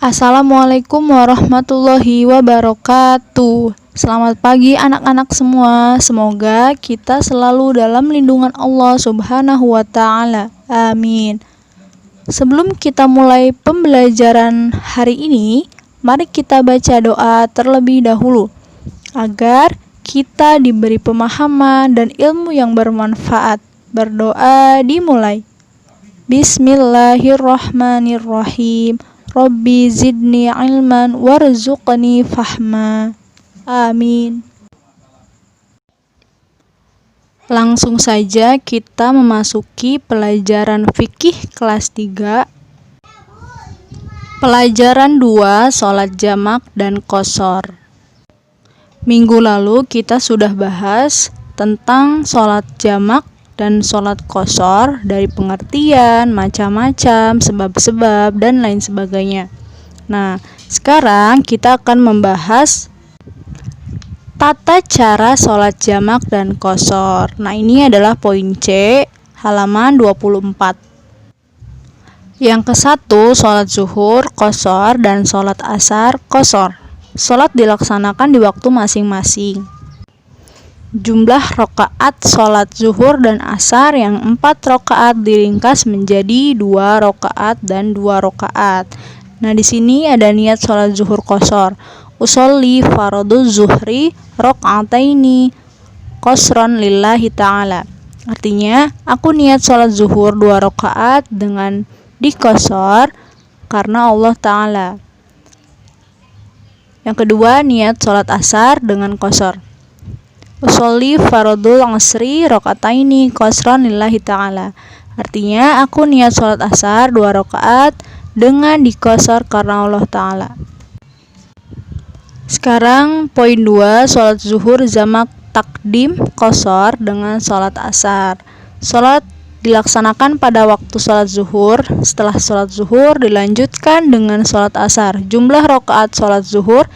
Assalamualaikum warahmatullahi wabarakatuh. Selamat pagi anak-anak semua. Semoga kita selalu dalam lindungan Allah Subhanahu wa taala. Amin. Sebelum kita mulai pembelajaran hari ini, mari kita baca doa terlebih dahulu agar kita diberi pemahaman dan ilmu yang bermanfaat. Berdoa dimulai. Bismillahirrahmanirrahim. Rabbi zidni ilman warzuqni fahma. Amin. Langsung saja kita memasuki pelajaran fikih kelas 3. Pelajaran 2, sholat jamak dan qashar. Minggu lalu kita sudah bahas tentang sholat jamak dan sholat qashar dari pengertian, macam-macam, sebab-sebab, dan lain sebagainya. Nah, sekarang kita akan membahas tata cara sholat jamak dan qashar. Nah, ini adalah poin C, halaman 24. Yang ke-1, sholat zuhur, qashar, dan sholat asar, qashar. Sholat dilaksanakan di waktu masing-masing. Jumlah rakaat sholat zuhur dan asar yang 4 rakaat diringkas menjadi 2 rakaat dan 2 rakaat. Nah, di sini ada niat sholat zuhur qashar. Usolli faraduz zuhri raka'ataini qashran lillahi ta'ala. Artinya, aku niat sholat zuhur 2 rakaat dengan diqashar karena Allah Ta'ala. Yang kedua, niat sholat asar dengan qashar. Usolli faradul asri raka'ataini qashran lillahi ta'ala. Artinya, aku niat sholat asar 2 rakaat dengan diqashar karena Allah Ta'ala. Sekarang poin 2, sholat zuhur jamak takdim qashar dengan sholat asar. Sholat dilaksanakan pada waktu sholat zuhur. Setelah sholat zuhur dilanjutkan dengan sholat asar. Jumlah rakaat sholat zuhur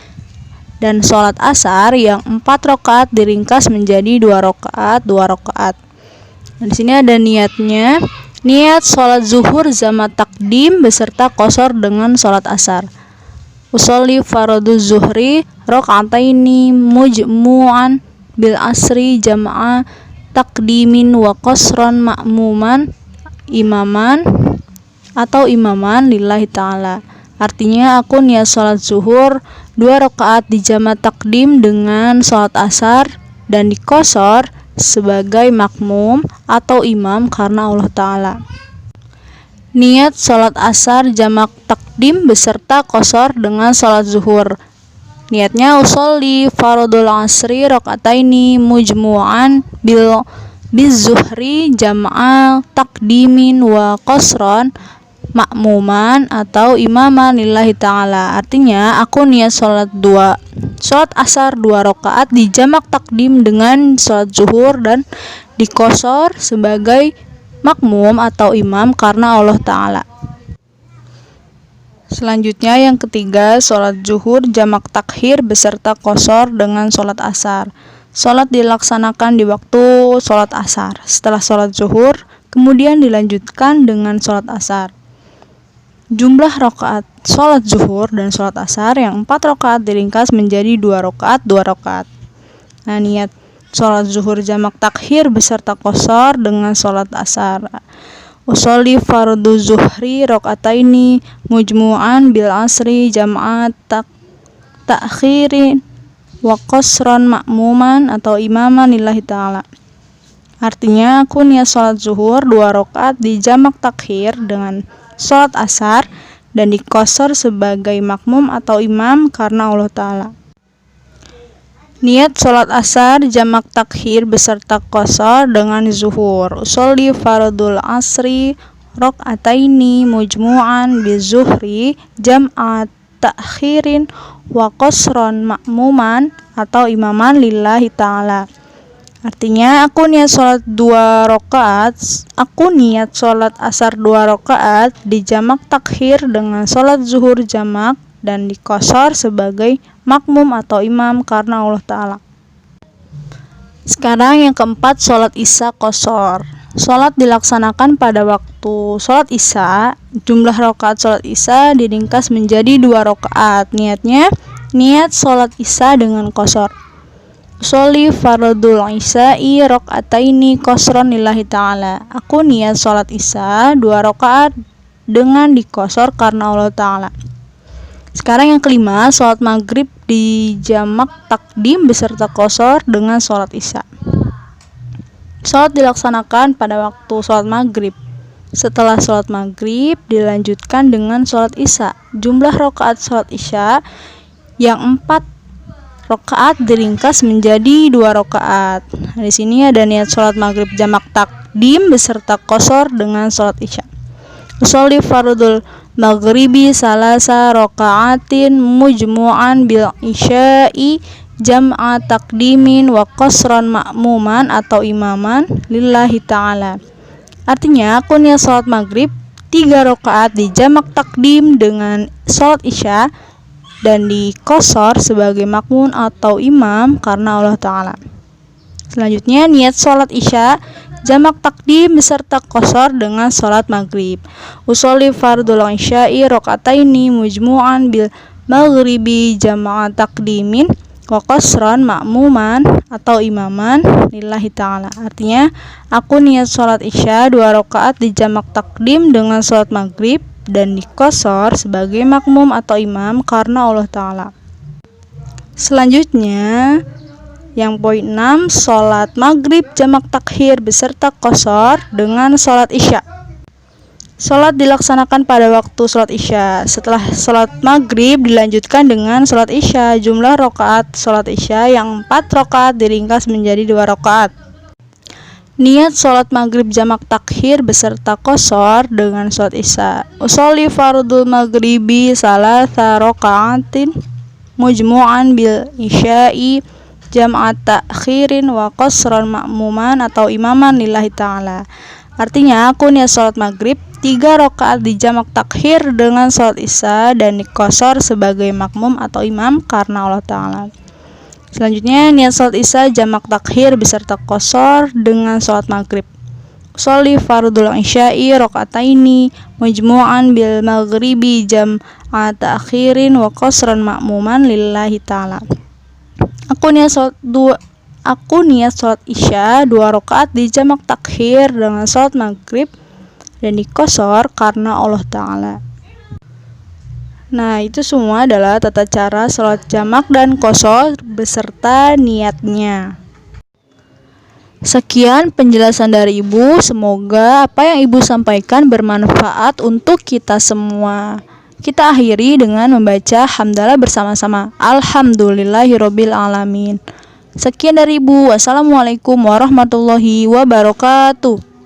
dan sholat asar yang 4 rakaat diringkas menjadi 2 rakaat, 2 rakaat. Nah, di sini ada niatnya. Niat sholat zuhur jamak takdim beserta qashar dengan sholat asar. Usolli faraduz zuhri raka'ataini mujmu'an bil asri jam'a takdimin wa qashran ma'muman imaman atau imaman lillahi ta'ala. Artinya, aku niat sholat zuhur 2 rakaat di jamak takdim dengan sholat asar dan di qashar sebagai makmum atau imam karena Allah Ta'ala. Niat sholat asar jamak takdim beserta qashar dengan sholat zuhur. Niatnya usolli faradul asri raka'ataini mujmu'an bil zuhri jam'a takdimin wa qashran makmuman atau imaman lillahi ta'ala. Artinya, aku niat sholat asar 2 rakaat di jamak takdim dengan sholat zuhur dan di qashar sebagai makmum atau imam karena Allah Ta'ala. Selanjutnya yang ketiga, sholat zuhur jamak takhir beserta qashar dengan sholat asar. Sholat dilaksanakan di waktu sholat asar. Setelah sholat zuhur, kemudian dilanjutkan dengan sholat asar. Jumlah rakaat sholat zuhur dan sholat asar yang 4 rakaat diringkas menjadi 2 rakaat, 2 rakaat. Nah, niat sholat zuhur jamak takhir beserta qashar dengan sholat asar. Usolli fardhu zuhri raka'ataini mujmu'an bil asri jam'a takhirin wa qashran ma'muman atau imaman lillahi ta'ala. Artinya, aku niat sholat zuhur 2 rakaat di jamak takhir dengan sholat asar dan di qashar sebagai makmum atau imam karena Allah Ta'ala. Niat sholat asar jamak takhir beserta qashar dengan zuhur. Usolli faradul asri raka'ataini mujmu'an bi zuhri jam'a takhirin wa qashran ma'muman atau imaman lillahi ta'ala. Artinya, aku niat sholat 2 rakaat. Aku niat sholat asar 2 rakaat di jamak takhir dengan sholat zuhur jamak dan di qashar sebagai makmum atau imam karena Allah Ta'ala. Sekarang yang keempat, sholat isya qashar. Sholat dilaksanakan pada waktu sholat isya. Jumlah rakaat sholat isya diringkas menjadi 2 rakaat. Niatnya, niat sholat isya dengan qashar. Sholli fardul isya'i rakaataini qashran lillahi ta'ala. Aku niat sholat isya 2 rakaat dengan diqashar karena Allah Ta'ala. Sekarang yang kelima, sholat maghrib dijamak takdim beserta qashar dengan sholat isya. Sholat dilaksanakan pada waktu sholat maghrib. Setelah sholat maghrib dilanjutkan dengan sholat isya. Jumlah rakaat sholat isya yang 4 rakaat diringkas menjadi 2 rakaat. Di sini ada niat sholat maghrib jamak takdim beserta qashar dengan sholat isya. Sholli fardul maghribi salasa rakaatin mujmu'an bil isya'i jam'a takdimin wa qasran ma'muman atau imaman lillahi ta'ala. Artinya, aku niat sholat maghrib 3 rakaat di jamak takdim dengan sholat isya dan di qashar sebagai makmum atau imam karena Allah Ta'ala. Selanjutnya, niat sholat isya jamak takdim beserta qashar dengan sholat maghrib. Usolli fardul isya'i rakaataini mujmu'an bil maghribi jam'a takdimin wa qasran ma'muman atau imaman lillahi ta'ala. Artinya, aku niat sholat isya 2 rakaat di jamak takdim dengan sholat maghrib dan di qashar sebagai makmum atau imam karena Allah Ta'ala. Selanjutnya, yang poin 6, sholat maghrib jamak takhir beserta qashar dengan sholat isya. Sholat dilaksanakan pada waktu sholat isya. Setelah sholat maghrib dilanjutkan dengan sholat isya. Jumlah rakaat sholat isya yang 4 rakaat diringkas menjadi 2 rakaat. Niat sholat maghrib jamak takhir beserta qashar dengan sholat isya. Usolli fardul maghribi salasa rakaatin mujmu'an bil isya'i jam'a takhirin wa qasran ma'muman atau imaman lillahi ta'ala. Artinya, aku niat sholat maghrib 3 rakaat di jamak takhir dengan sholat isya dan di qashar sebagai makmum atau imam karena Allah Ta'ala. Selanjutnya, niat sholat isya jamak takhir beserta qashar dengan sholat maghrib. Sholli fardul isya'i rakaataini majmu'an bil maghribi jam'a takhirin wa qasran ma'muman lillahi ta'ala. Aku niat sholat isya 2 rakaat di jamak takhir dengan sholat maghrib dan di qashar karena Allah Ta'ala. Nah, itu semua adalah tata cara sholat jamak dan qashar beserta niatnya. Sekian penjelasan dari Ibu. Semoga apa yang Ibu sampaikan bermanfaat untuk kita semua. Kita akhiri dengan membaca hamdalah bersama-sama. Alhamdulillahirabbil alamin. Sekian dari Ibu. Wassalamualaikum warahmatullahi wabarakatuh.